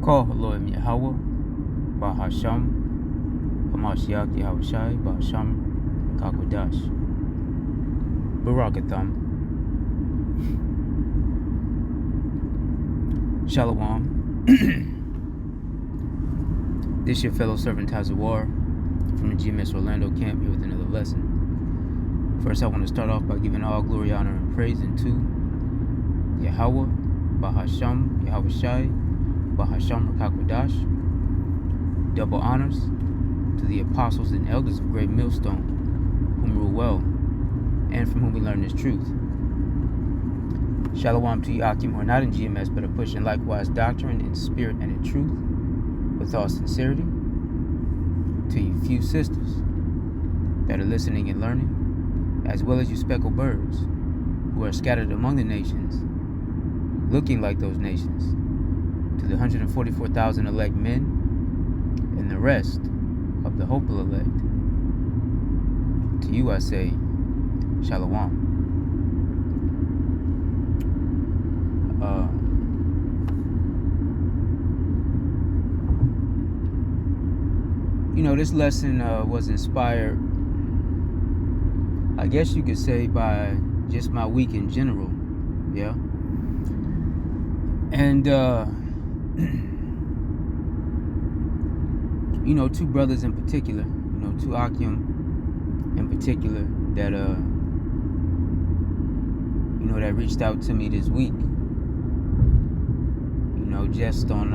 Call Elohim Yahweh, Bahasham, Hamashiach Yahushai, Bahasham, Kakwadash, Barakatham, Shalom. This your fellow servant Tazawar from the GMS Orlando camp here with another lesson. First, I want to start off by giving all glory, honor, and praise unto Yahweh, Bahasham, Yahushai, Bahasham, Kakwadash. Double honors to the apostles and elders of Great Millstone, whom rule well, and from whom we learn this truth. Shalom to you, Akim, who are not in GMS, but are pushing likewise doctrine in spirit and in truth, with all sincerity. To you few sisters that are listening and learning, as well as you speckled birds, who are scattered among the nations, looking like those nations, to the 144,000 elect men, and the rest of the hopeful elect. To you I say, Shalom. This lesson was inspired, I guess you could say, by just my week in general, yeah. And two brothers in particular, two Akim in particular that that reached out to me this week, just on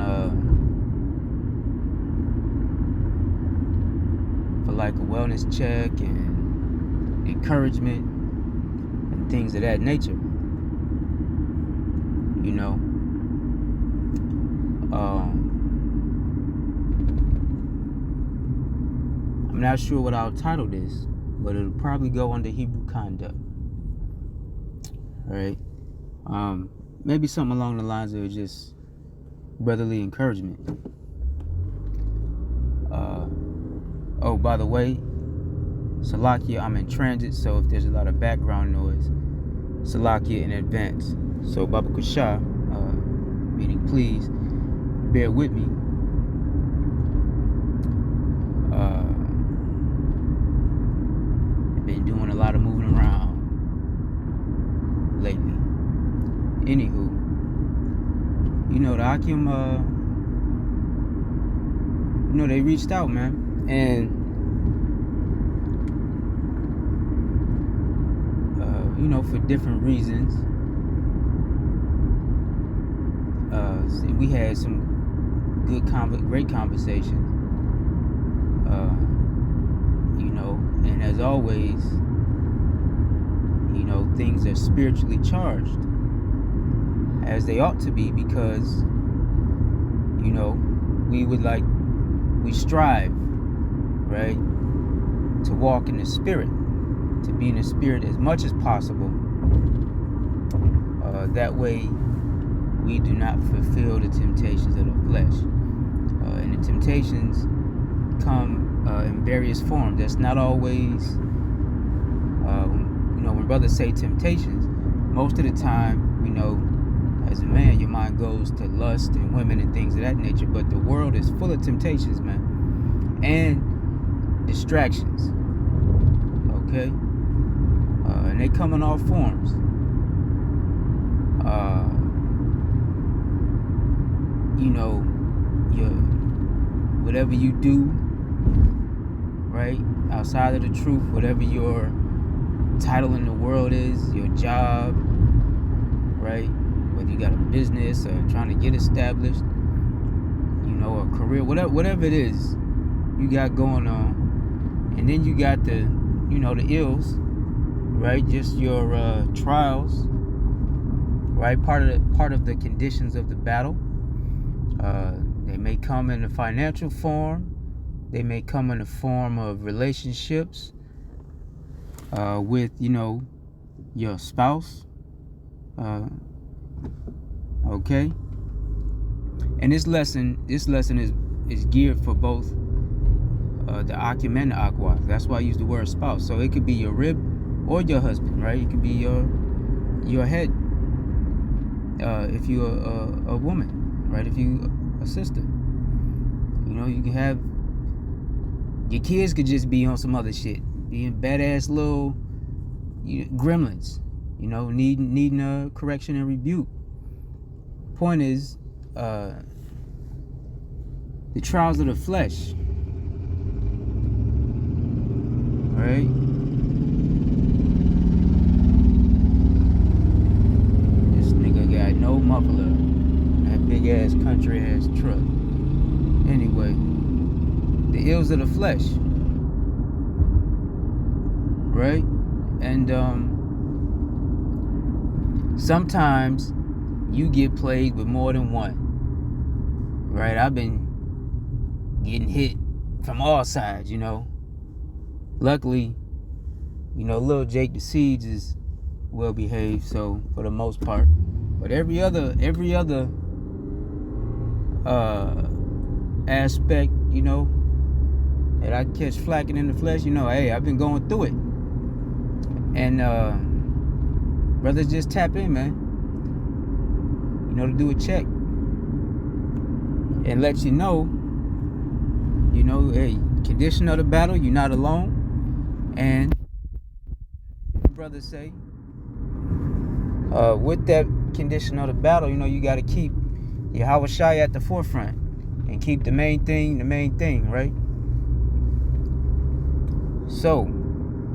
for like a wellness check and encouragement and things of that nature. I'm not sure what I'll title this, but it'll probably go under Hebrew conduct. All right. Maybe something along the lines of just brotherly encouragement. Oh, by the way, Salakia, I'm in transit, so if there's a lot of background noise, Salakia in advance. So Baba Kusha, meaning please bear with me. I've been doing a lot of moving around lately. Anywho, the Akim, they reached out, man. And, for different reasons. We had some great conversations. And as always, things are spiritually charged, as they ought to be, because, we strive, right, to walk in the spirit, to be in the spirit as much as possible. That way, we do not fulfill the temptations of the flesh. And the temptations come in various forms. That's not always, when brothers say temptations, most of the time, as a man, your mind goes to lust and women and things of that nature. But the world is full of temptations, man, and distractions. Okay, and they come in all forms. Whatever you do, right, outside of the truth, whatever your title in the world is, your job, right, whether you got a business or trying to get established, a career, whatever it is you got going on. And then you got the, the ills, right, just your trials, right, part of the conditions of the battle. They may come in a financial form. They may come in the form of relationships with, your spouse. Okay. And this lesson is geared for both the Akim and the Akwa. That's why I use the word spouse. So it could be your rib or your husband, right? It could be your head if you're a woman, right? If you a sister. You know, you can have your kids could just be on some other shit, being badass little gremlins. You know, needing a correction and rebuke. Point is, the trials of the flesh, right? This nigga got no muffler, that big ass country ass truck. Anyway, the ills of the flesh, right? And sometimes you get plagued with more than one, right? I've been getting hit from all sides, you know. Luckily, you know, little Jake the Seeds is well behaved, so for the most part. But every other aspect, you know, that I catch flacking in the flesh, you know, hey, I've been going through it. And brothers, just tap in, man. You know, to do a check and let you know, hey, condition of the battle, you're not alone. And brothers say, with that condition of the battle, you know, you got to keep Yahweh Shai at the forefront and keep the main thing, right? So,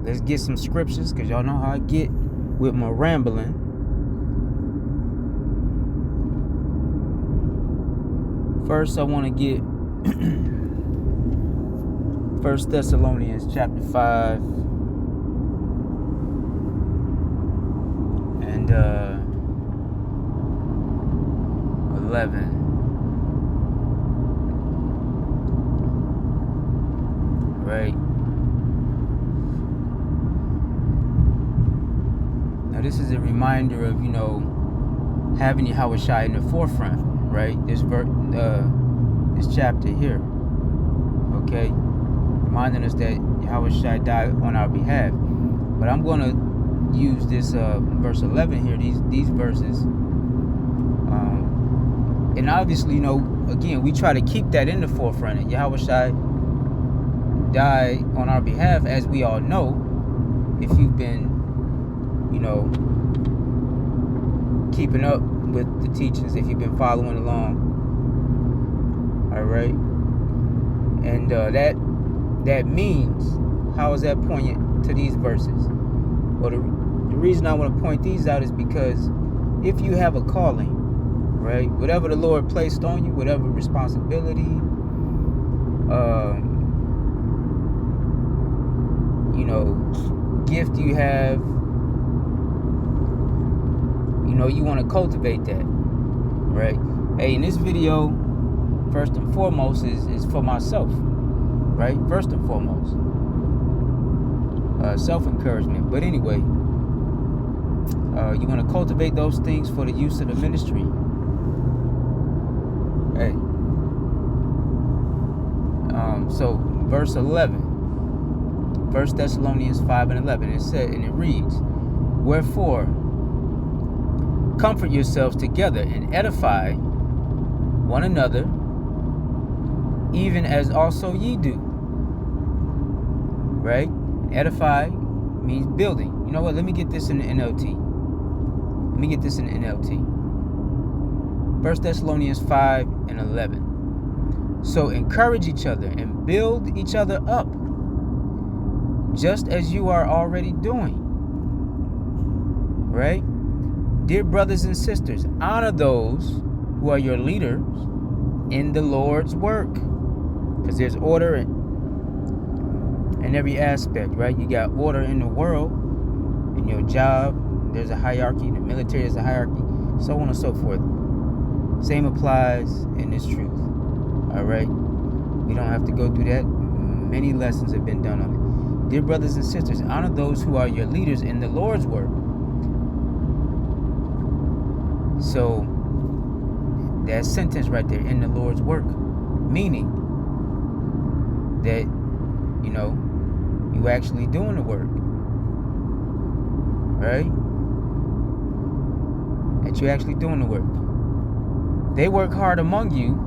let's get some scriptures, because y'all know how I get with my rambling. First, I want to get 1 Thessalonians chapter 5 and 11. Right. Now this is a reminder of, you know, having Yahweh Shai in the forefront, right? This chapter here. Okay? Reminding us that Yahweh Shai died on our behalf. But I'm going to use this verse 11 here, these verses. And obviously, you know, again, we try to keep that in the forefront. And Yahweh Shai died on our behalf, as we all know, if you've been, you know, keeping up with the teachings, if you've been following along. All right. And that means, how is that poignant to these verses? Well, the reason I want to point these out is because if you have a calling, right, whatever the Lord placed on you, whatever responsibility, you know, gift you have, you know, you want to cultivate that, right? Hey, in this video, first and foremost is for myself, right? First and foremost, self-encouragement. But anyway, you want to cultivate those things for the use of the ministry. Hey, so verse 11, 1 Thessalonians 5 and 11, it said, and it reads, wherefore, comfort yourselves together and edify one another, even as also ye do. Right? Edify means building. You know what? Let me get this in the NLT. 1 Thessalonians 5 and 11. So encourage each other and build each other up, just as you are already doing. Right? Dear brothers and sisters, honor those who are your leaders in the Lord's work. Because there's order in every aspect, right? You got order in the world, in your job, there's a hierarchy, in the military there's a hierarchy, so on and so forth. Same applies in this truth. All right? We don't have to go through that. Many lessons have been done on it. Dear brothers and sisters, honor those who are your leaders in the Lord's work. So, that sentence right there, in the Lord's work, meaning that, you know, you actually doing the work, right? That you actually doing the work. They work hard among you,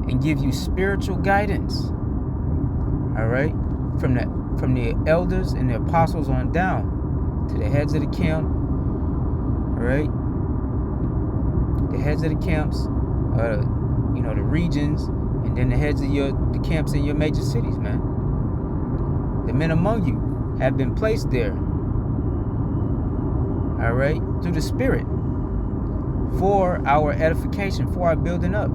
and give you spiritual guidance. All right, from the elders and the apostles on down to the heads of the camp. All right, the heads of the camps, the regions, and then the heads of the camps in your major cities, man. The men among you have been placed there, all right, through the Spirit for our edification, for our building up.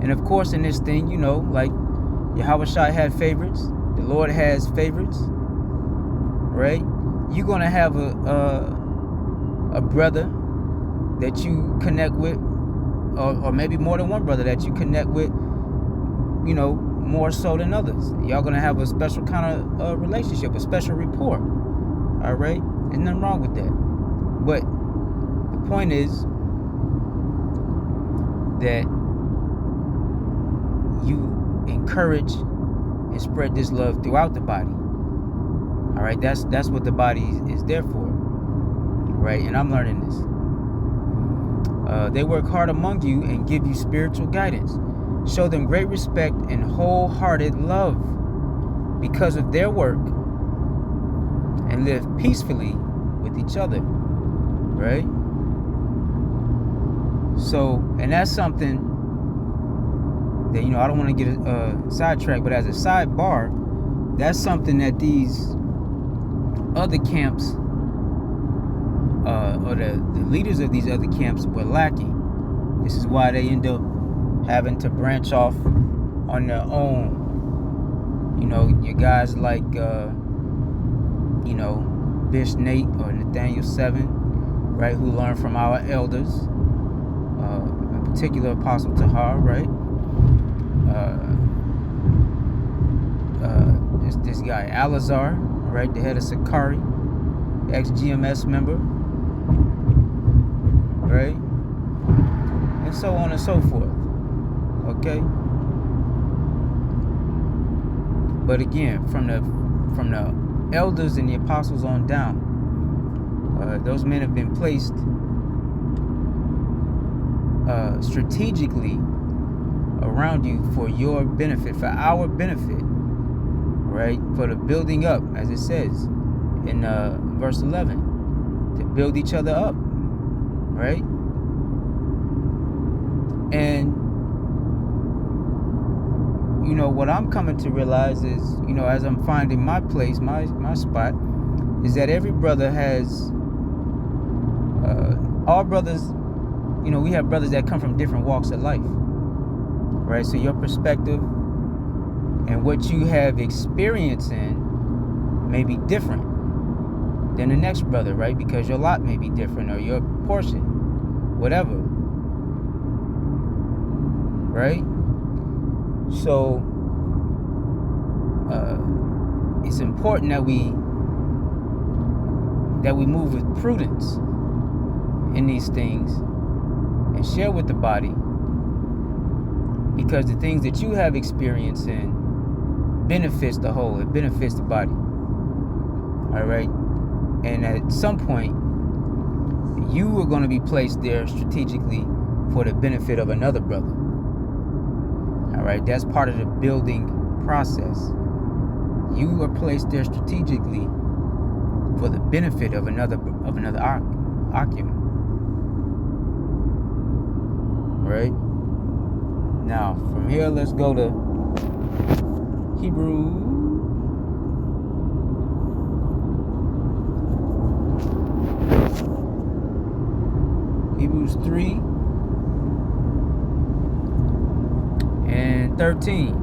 And of course, in this thing, like Yahushua had favorites, the Lord has favorites, right? You're gonna have a brother that you connect with, or maybe more than one brother that you connect with, more so than others. Y'all gonna have a special kind of relationship, a special rapport. All right, there's nothing wrong with that. But the point is that you encourage and spread this love throughout the body. All right, that's what the body is there for, right? And I'm learning this. They work hard among you and give you spiritual guidance. Show them great respect and wholehearted love because of their work, and live peacefully with each other, right? So, and that's something that, I don't want to get sidetracked, but as a sidebar, that's something that these other camps, or the leaders of these other camps were lacking. This is why they end up having to branch off on their own. Your guys like, Bishop Nate or Nathaniel 7, right, who learned from our elders, in particular Apostle Tahar, right? This guy Alazar, right, the head of Sakari, ex-GMS member, right, and so on and so forth. Okay, but again, from the elders and the apostles on down, those men have been placed strategically around you for your benefit, for our benefit, right? For the building up, as it says in verse 11, to build each other up, right? And what I'm coming to realize is, as I'm finding my place, my spot, is that every brother has, all brothers, we have brothers that come from different walks of life, right? So your perspective and what you have experience in may be different than the next brother, right? Because your lot may be different, or your portion, whatever, right? So it's important that we move with prudence in these things and share with the body, because the things that you have experience in benefits the whole. It benefits the body. All right, and at some point, you are going to be placed there strategically for the benefit of another brother. All right, that's part of the building process. You are placed there strategically for the benefit of another Akim. All right. Now, from here, let's go to Hebrews 3 and 13.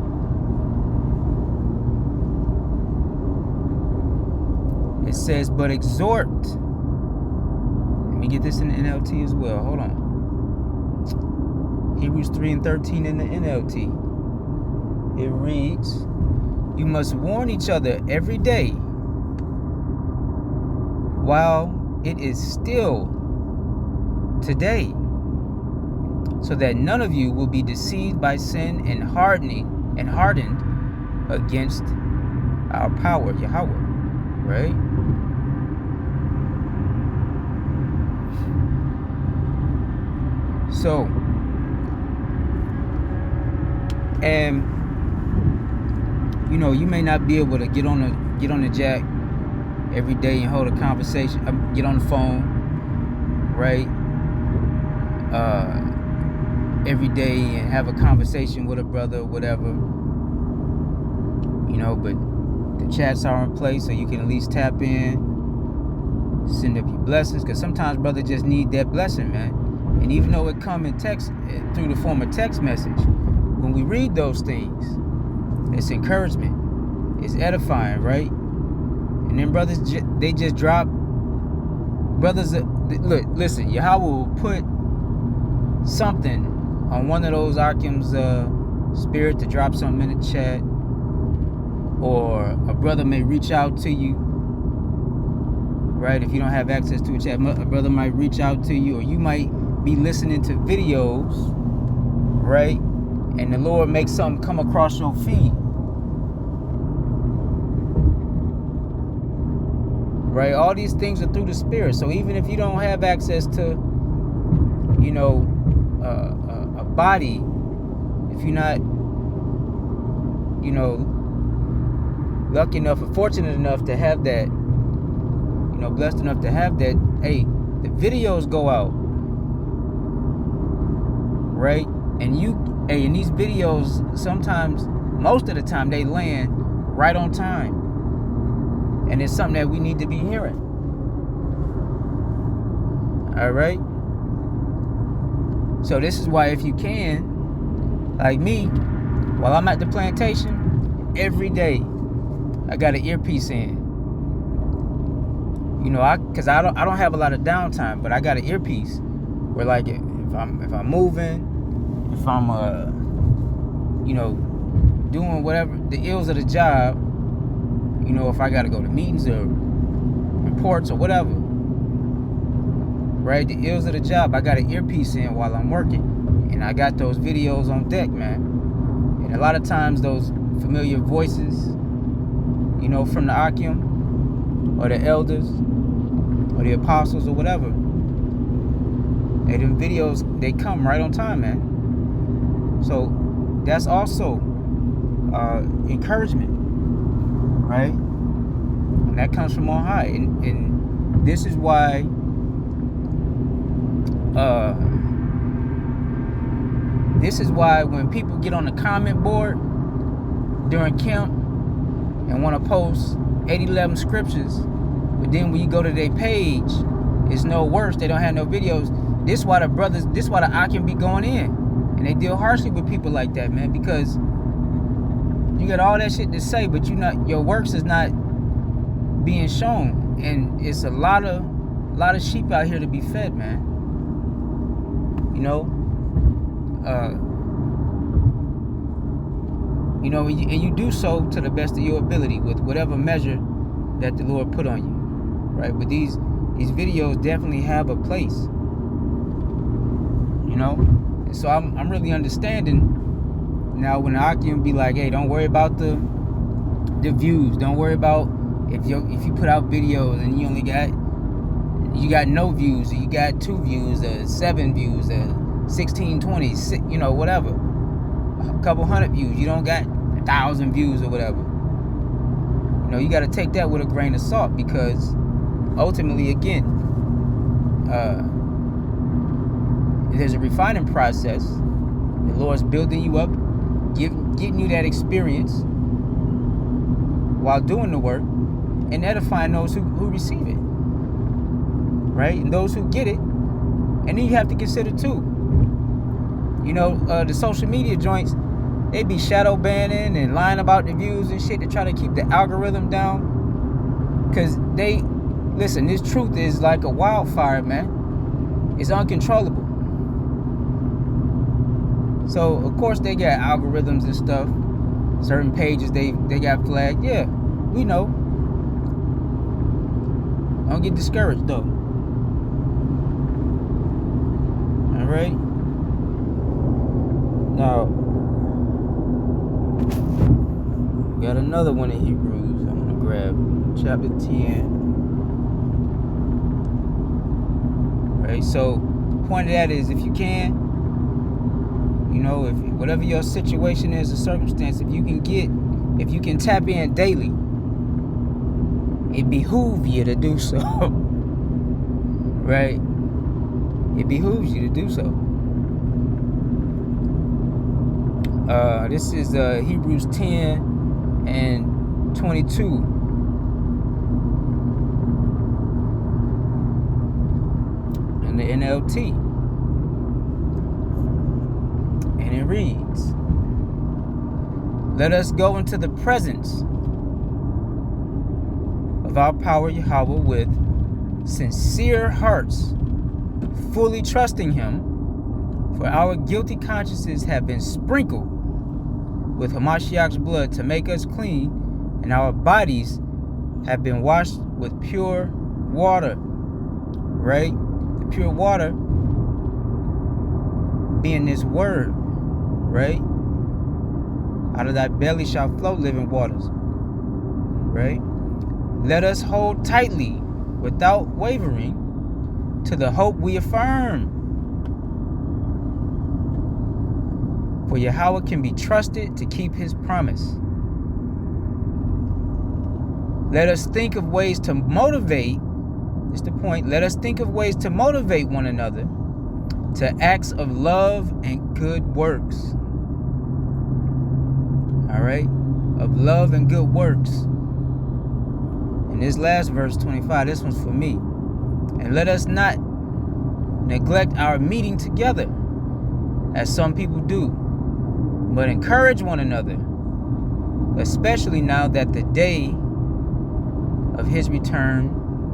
It says, but exhort. Let me get this in the NLT as well. Hold on. Hebrews 3 and 13 in the NLT. It reads, you must warn each other every day while it is still today, so that none of you will be deceived by sin and hardened against our power, Yahweh. Right? So And you know, you may not be able to get on the jack every day and hold a conversation, get on the phone, right? Every day and have a conversation with a brother or whatever, you know, but the chats are in place so you can at least tap in, send up your blessings, because sometimes brother just need that blessing, man. And even though it come in text, through the form of text message, when we read those things, it's encouragement, it's edifying, right? And then brothers, they just drop, brothers, look, listen, Yahweh will put something on one of those Akim's spirit to drop something in the chat, or a brother may reach out to you, right? If you don't have access to a chat, a brother might reach out to you, or you might be listening to videos, right? And the Lord makes something come across your feed, right? All these things are through the Spirit. So even if you don't have access to, you know, a body, if you're not, you know, lucky enough or fortunate enough to have that, you know, blessed enough to have that, hey, the videos go out, right? And in these videos, sometimes, most of the time, they land right on time. And it's something that we need to be hearing. All right? So this is why, if you can, like me, while I'm at the plantation, every day, I got an earpiece in. You know, cause I don't have a lot of downtime, but I got an earpiece where, like, if I'm moving, if I'm you know, doing whatever the ills of the job, you know, if I gotta go to meetings or reports or whatever, right? The ills of the job, I got an earpiece in while I'm working, and I got those videos on deck, man. And a lot of times those familiar voices, you know, from the Akim or the elders or the apostles or whatever, and them videos, they come right on time, man. So that's also encouragement, right? And that comes from on high. And this is why when people get on the comment board during camp and want to post 811 scriptures, but then when you go to their page, it's no worse. They don't have no videos. This why the Akim be going in. And they deal harshly with people like that, man, because you got all that shit to say, but your works is not being shown. And it's a lot of sheep out here to be fed, man. You know? You know, and you do so to the best of your ability with whatever measure that the Lord put on you, right? But these videos definitely have a place, you know. And so I'm really understanding now when I can be like, hey, don't worry about the views. Don't worry about if you put out videos and you got no views, or you got 2 views, or 7 views, or 16, 20, you know, whatever, a couple hundred views. You don't got 1,000 views or whatever. You know, you got to take that with a grain of salt, because ultimately, again, there's a refining process. The Lord's building you up, getting you that experience while doing the work, and edifying those who receive it, right? And those who get it. And then you have to consider too, you know, the social media joints, they be shadow banning and lying about the views and shit to try to keep the algorithm down. Because listen, this truth is like a wildfire, man. It's uncontrollable. So, of course, they got algorithms and stuff. Certain pages, they got flagged. Yeah, we know. Don't get discouraged, though. All right? Now, got another one in Hebrews. I'm going to grab chapter 10. Right? So, the point of that is, if you can, You know, if whatever your situation is, or circumstance, if you can tap in daily, it behooves you to do so. Right? It behooves you to do so. This is Hebrews 10 and 22. In the NLT. And it reads, "Let us go into the presence of our power Yahweh with sincere hearts, fully trusting him, for our guilty consciences have been sprinkled with Hamashiach's blood to make us clean, and our bodies have been washed with pure water." Right? The pure water being this word, right? Out of thy belly shall flow living waters. Right? "Let us hold tightly without wavering to the hope we affirm. For Yahweh can be trusted to keep his promise. Let us think of ways to motivate," this is the point, "let us think of ways to motivate one another to acts of love and good works." All right? Of love and good works. And this last verse, 25, this one's for me. "And let us not neglect our meeting together, as some people do, but encourage one another, especially now that the day of his return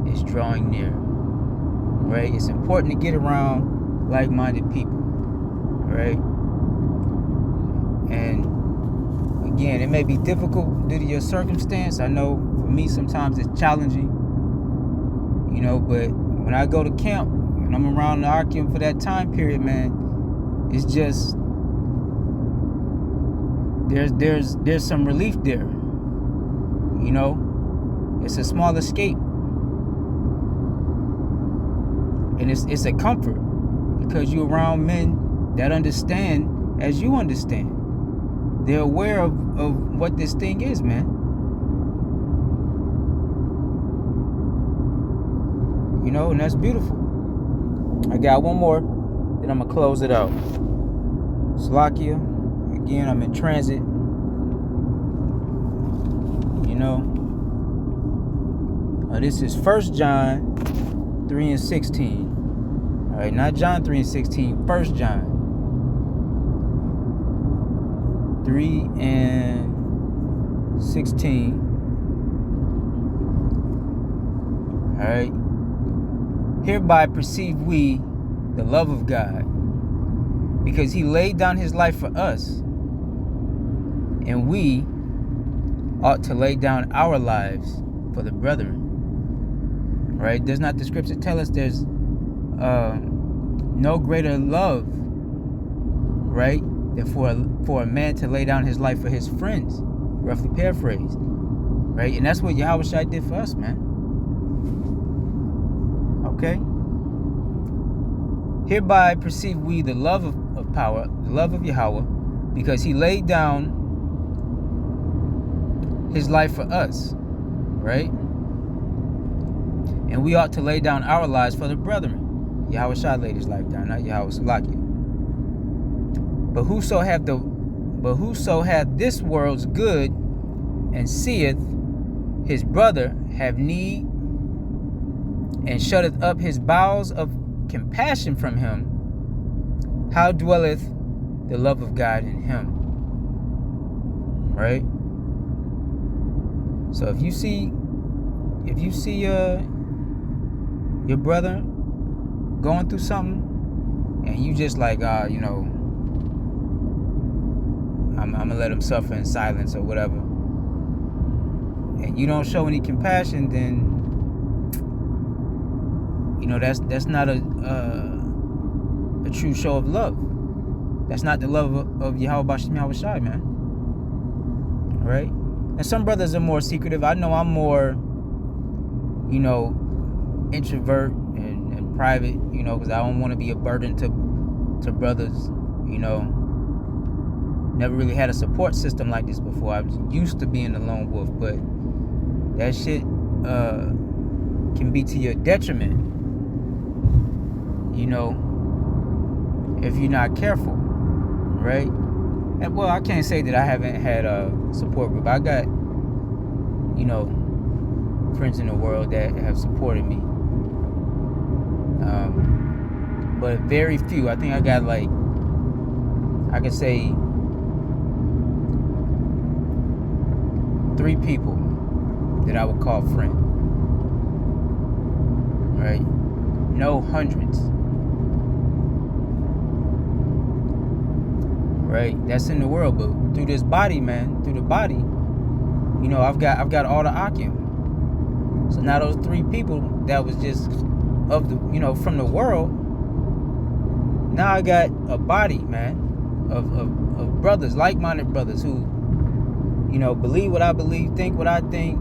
is drawing near." Right? It's important to get around like-minded people. Right? And again, it may be difficult due to your circumstance. I know for me sometimes it's challenging. You know, but when I go to camp, when I'm around the Archeum for that time period, man, it's just there's some relief there. You know, it's a small escape, and it's a comfort because you're around men that understand as you understand. They're aware of what this thing is, man. You know, and that's beautiful. I got one more, then I'm gonna close it out. Slovakia. Again, I'm in transit. You know, this is 1 John 3 and 16. All right, not John 3 and 16. 1 John 3 and 16. All right. "Hereby perceive we the love of God, because he laid down his life for us, and we ought to lay down our lives for the brethren." Right? Does not the scripture tell us there's no greater love, right, than for a man to lay down his life for his friends, roughly paraphrased. Right? And that's what Yahweh Shai did for us, man. Okay? "Hereby perceive we the love of power, the love of Yahweh, because he laid down his life for us." Right? "And we ought to lay down our lives for the brethren." Yahweh Shai laid his life down, not Yahweh Salakia. But whoso hath this world's good, and seeth his brother have need, and shutteth up his bowels of compassion from him, how dwelleth the love of God in him?" Right? So if you see your brother going through something, and you just like, you know, I'm gonna let him suffer in silence or whatever, and you don't show any compassion, then you know that's not a true show of love. That's not the love of Yahweh Bashim Yahweh Shai, man. All right? And some brothers are more secretive. I know I'm more, you know, introvert and private, you know, because I don't want to be a burden to brothers, you know. Never really had a support system like this before. I was used to being the lone wolf, but that shit can be to your detriment, you know, if you're not careful, right? And well, I can't say that I haven't had a support group. I got, you know, friends in the world that have supported me, but very few. I think I got like, I could say 3 people that I would call friend, right? No hundreds, right? That's in the world, but through this body, man, through the body, you know, I've got all the Akim. So now those 3 people that was just of the, you know, from the world, now I got a body, man, of brothers, like-minded brothers who, you know, believe what I believe, think what I think.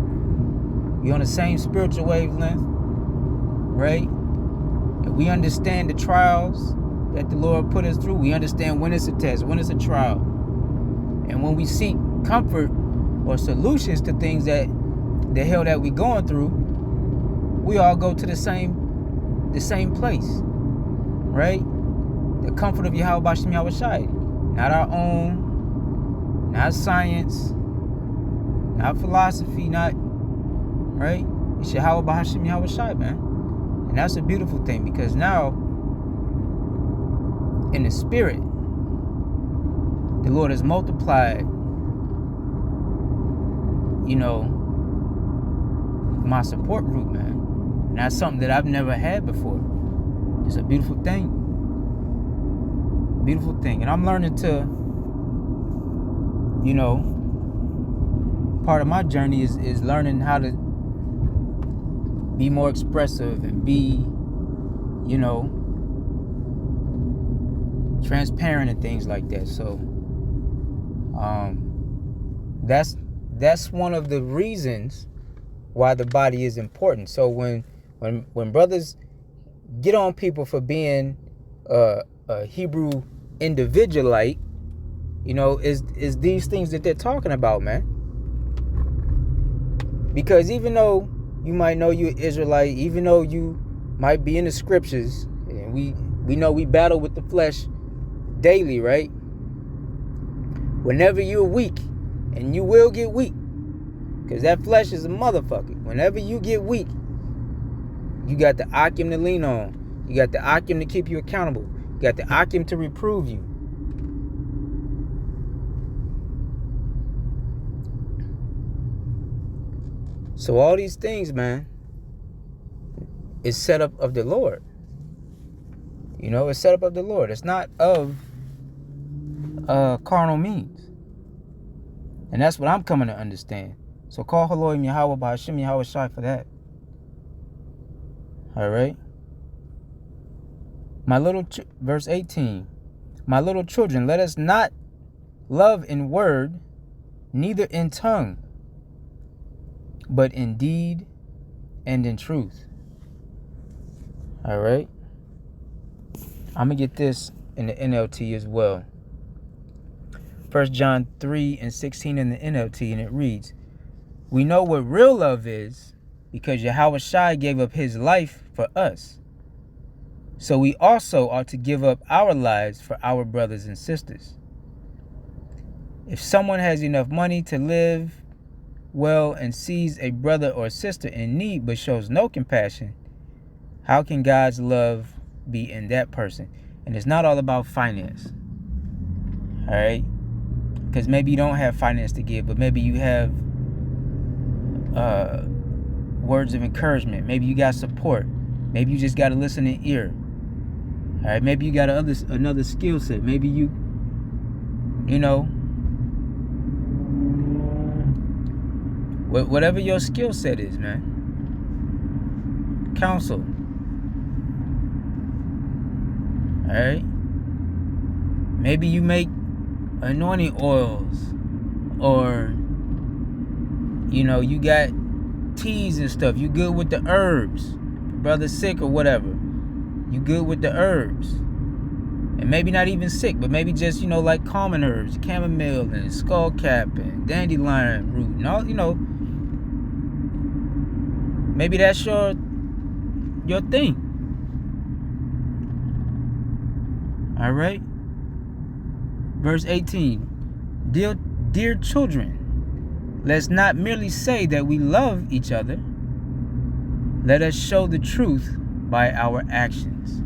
We're on the same spiritual wavelength, right? And we understand the trials that the Lord put us through. We understand when it's a test, when it's a trial. And when we seek comfort or solutions to things that the hell that we going through, we all go to the same place, right? The comfort of Yahweh Bashim Yahweh Shai. Not our own, not science, not philosophy, not, right? It's Yahweh Bashim Yahweh Shai, man. And that's a beautiful thing, because now, in the spirit, the Lord has multiplied, you know, my support group, man. And that's something that I've never had before. It's a beautiful thing. Beautiful thing. And I'm learning to, you know, part of my journey is learning how to be more expressive and be, you know, transparent and things like that. So that's one of the reasons why the body is important. So when brothers get on people for being a Hebrew individualite, you know, is these things that they're talking about, man. Because even though you might know you're Israelite, even though you might be in the scriptures, and we know we battle with the flesh daily, right? Whenever you're weak, and you will get weak, because that flesh is a motherfucker. Whenever you get weak, you got the Akim to lean on. You got the Akim to keep you accountable. You got the Akim to reprove you. So all these things, man, is set up of the Lord. You know, it's set up of the Lord. It's not of carnal means. And that's what I'm coming to understand. So call Elohim Yahweh Ba'ashim Yahweh Shai for that. All right. Verse 18. My little children, let us not love in word, neither in tongue, but in deed and in truth. All right. I'm going to get this in the NLT as well. 1 John 3:16 in the NLT, and it reads, we know what real love is because Yahweh Shai gave up his life for us. So we also ought to give up our lives for our brothers and sisters. If someone has enough money to live well and sees a brother or sister in need but shows no compassion, how can God's love be in that person? And it's not all about finance. All right? Because maybe you don't have finance to give, but maybe you have words of encouragement. Maybe you got support. Maybe you just got a listening ear. All right? Maybe you got another skill set. Maybe you know, whatever your skill set is, man. Counsel. All right? Maybe you make anointing oils, or, you know, you got teas and stuff. You good with the herbs. Brother sick or whatever. You good with the herbs. And maybe not even sick, but maybe just, like common herbs, chamomile and skullcap and dandelion root and all, maybe that's your thing. All right. Verse 18. Dear children, let's not merely say that we love each other. Let us show the truth by our actions.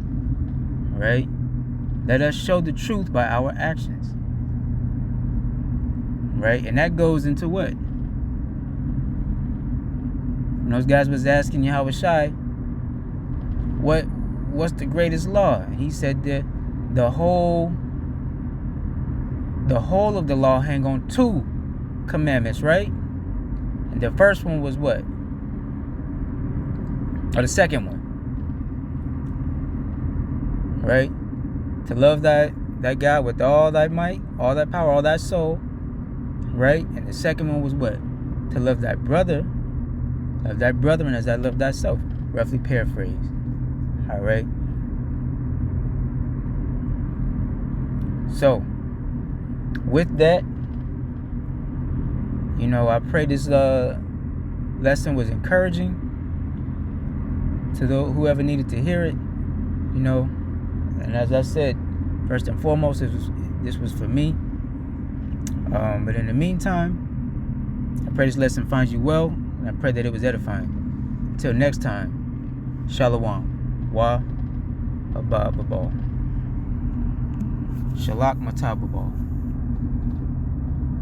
Right? Let us show the truth by our actions. Right? And that goes into what? When those guys was asking Yahushua, what's the greatest law? And he said that the whole of the law hang on 2 commandments, right? And the first one was what? Or the second one, right? To love that God with all thy might, all thy power, all thy soul, right? And the second one was what? To love thy brother, as thou love thyself. Roughly paraphrased. All right. So, with that, I pray this lesson was encouraging to whoever needed to hear it. And as I said, first and foremost, this was for me. But in the meantime, I pray this lesson finds you well, and I pray that it was edifying. Until next time, Shalom. Wa Abba Babal. Shalak Matababal.